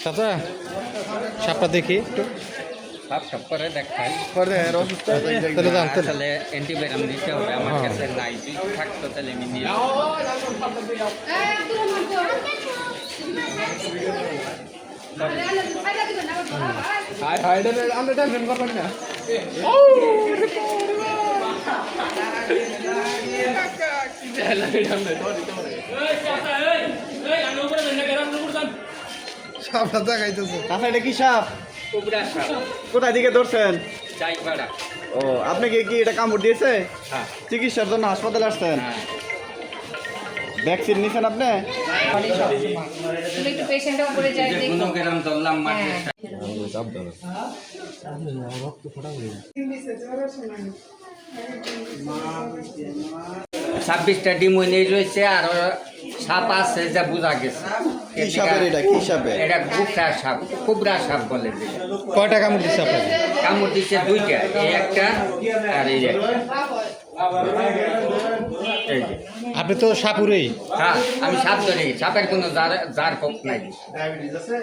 চাচা সাপটা দেখি একটু সাপ সাপ করে দেখাই তাহলে দাম তাহলে আসলে অ্যান্টিবায়োটিক দিতে হবে আমার কাছে নাই যদি থাকতো তাহলে আমি নিয়ে সাপটা দেখাইতেছে কাঁচা এটা কি সাপ কুবরা সাপ কোথায় দিকে ধরছেন চাইপাড়া ও আপনি কি এটা কামড় দিয়েছে হ্যাঁ চিকিৎসার জন্য হাসপাতালে আসছেন হ্যাঁ ভ্যাকসিন নিছেন আপনি একটু পেশেন্টটা উপরে যায় দেখো কোনো গ্রাম ধরলাম মাঠে 26টা ডিম নিয়ে রয়েছে আর সাপ আছে যা বোঝা গেছে কি সাপের এটা কি সাপে এটা কুবরা সাপ বলে যেটা। কয়টা কামড় দিচ্ছে আপনাকে কামড় দিচ্ছে দুইটা এই একটা আর এই একটা এই যে। আপনি তো সাপুরেই হ্যাঁ আমি সাপ ধরি সাপের কোনো জার পক নাই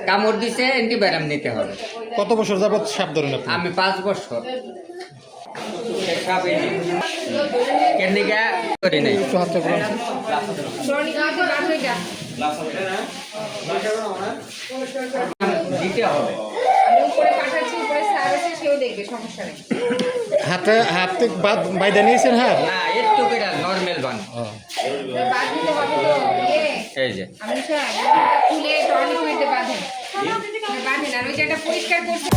কামড় দিচ্ছে অ্যান্টিবায়োটিক নিতে হবে কত বছর যাবত সাপ ধরেন আপনি আমি 5 বছর এই সাপ এই যে। কেন্দিকা করি নাই একটু হাতে বলুন দিতে হবে আমি উপরে পাঠাচ্ছি উপরে স্যার আছে সেও দেখবে সমস্যা নেই হাতে বাইদা নিয়েছেন হাত না একটু করে নর্মাল বান বাদ দিতে হবে তো এই যে আমি স্যার খুলে টনিক হইতে বাঁধেন বাঁধেন আর ওই জায়গাটা পরিষ্কার করতে